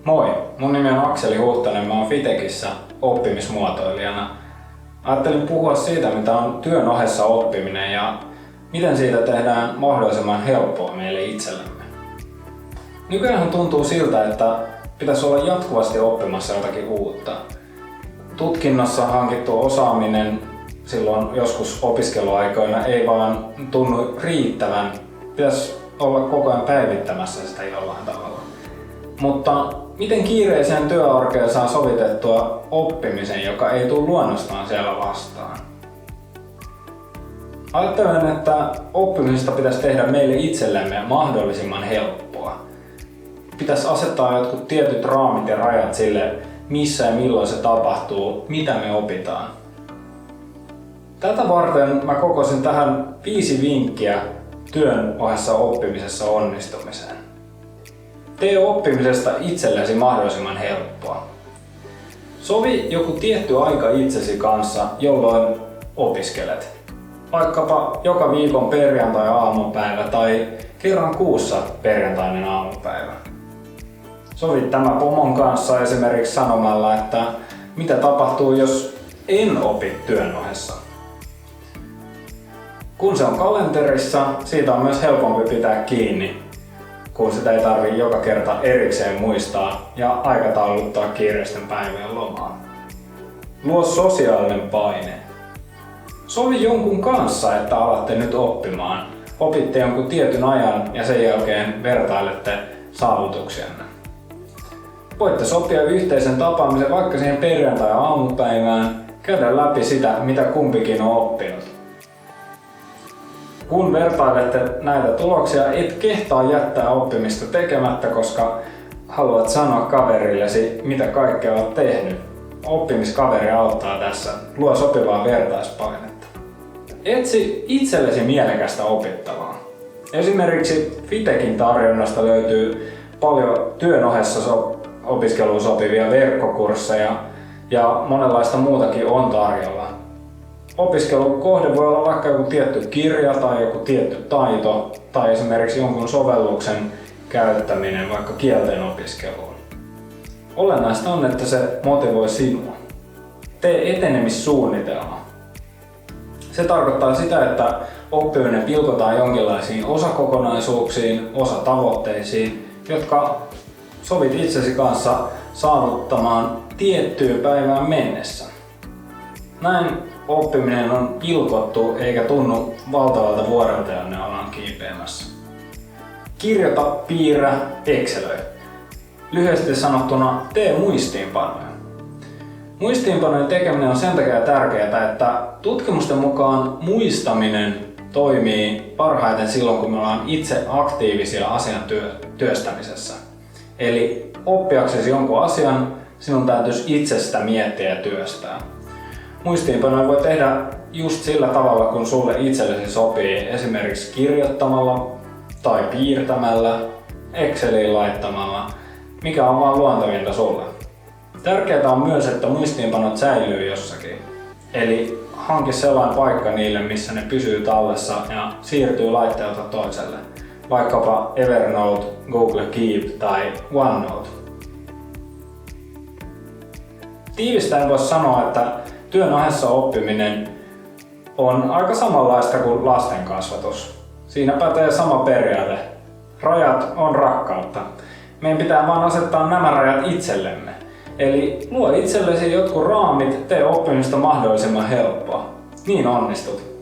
Moi, mun nimi on Akseli Huhtanen, mä oon Fitekissä oppimismuotoilijana. Ajattelin puhua siitä, mitä on työn ohessa oppiminen ja miten siitä tehdään mahdollisimman helppoa meille itsellemme. Nykyään tuntuu siltä, että pitäisi olla jatkuvasti oppimassa jotakin uutta. Tutkinnossa hankittu osaaminen silloin joskus opiskeluaikoina ei vaan tunnu riittävän. Pitäisi olla koko ajan päivittämässä sitä jollain tavalla. Mutta miten kiireiseen työarkeen saa sovitettua oppimisen, joka ei tule luonnostaan siellä vastaan? Ajattelen, että oppimisesta pitäisi tehdä meille itsellemme mahdollisimman helppoa. Pitäisi asettaa jotkut tietyt raamit ja rajat sille, missä ja milloin se tapahtuu, mitä me opitaan. Tätä varten mä kokosin tähän 5 vinkkiä työn ohessa oppimisessa onnistumiseen. Tee oppimisesta itsellesi mahdollisimman helppoa. Sovi joku tietty aika itsesi kanssa, jolloin opiskelet. Vaikkapa joka viikon perjantai-aamupäivä tai kerran kuussa perjantainen aamupäivä. Sovi tämä pomon kanssa esimerkiksi sanomalla, että mitä tapahtuu, jos en opi työn ohessa. Kun se on kalenterissa, siitä on myös helpompi pitää kiinni, kun sitä ei tarvitse joka kerta erikseen muistaa ja aikatauluttaa kiireisten päivien lomaa. Luo sosiaalinen paine. Sovi jonkun kanssa, että alatte nyt oppimaan. Opitte jonkun tietyn ajan ja sen jälkeen vertailette saavutuksianne. Voitte sopia yhteisen tapaamisen vaikka siihen perjantai-aamupäivään, käydä läpi sitä, mitä kumpikin on oppinut. Kun vertailette näitä tuloksia, et kehtaa jättää oppimista tekemättä, koska haluat sanoa kaverillesi, mitä kaikkea olet tehnyt. Oppimiskaveri auttaa tässä. Luo sopivaa vertaispainetta. Etsi itsellesi mielekästä opittavaa. Esimerkiksi Fitekin tarjonnasta löytyy paljon työn ohessa opiskeluun sopivia verkkokursseja ja monenlaista muutakin on tarjolla. Opiskelukohde voi olla vaikka joku tietty kirja tai joku tietty taito tai esimerkiksi jonkun sovelluksen käyttäminen vaikka kielten opiskeluun. Olennaista on, että se motivoi sinua. Tee etenemissuunnitelma. Se tarkoittaa sitä, että oppiminen pilkotaan jonkinlaisiin osakokonaisuuksiin, osatavoitteisiin, jotka sovit itsesi kanssa saavuttamaan tiettyyn päivään mennessä. Näin oppiminen on pilkottu eikä tunnu valtavalta vuorelta, jonne ollaan kiipeämässä. Kirjoita, piirrä, excelöi. Lyhyesti sanottuna, tee muistiinpanoja. Muistiinpanojen tekeminen on sen takia tärkeää, että tutkimusten mukaan muistaminen toimii parhaiten silloin, kun me ollaan itse aktiivisia asian työstämisessä. Eli oppiaksesi jonkun asian, sinun täytyisi itse sitä miettiä ja työstää. Muistiinpanoja voi tehdä just sillä tavalla, kun sulle itsellesi sopii, esimerkiksi kirjoittamalla tai piirtämällä, Exceliin laittamalla, mikä on vaan luontevinta sulle. Tärkeää on myös, että muistiinpanot säilyy jossakin. Eli hanki sellainen paikka niille, missä ne pysyy tallessa ja siirtyy laitteelta toiselle. Vaikkapa Evernote, Google Keep tai OneNote. Tiivistäen voisi sanoa, että työn ohessa oppiminen on aika samanlaista kuin lasten kasvatus. Siinä pätee sama periaate. Rajat on rakkautta. Meidän pitää vaan asettaa nämä rajat itsellemme. Eli luo itsellesi jotkut raamit, tee oppimista mahdollisimman helppoa. Niin onnistut.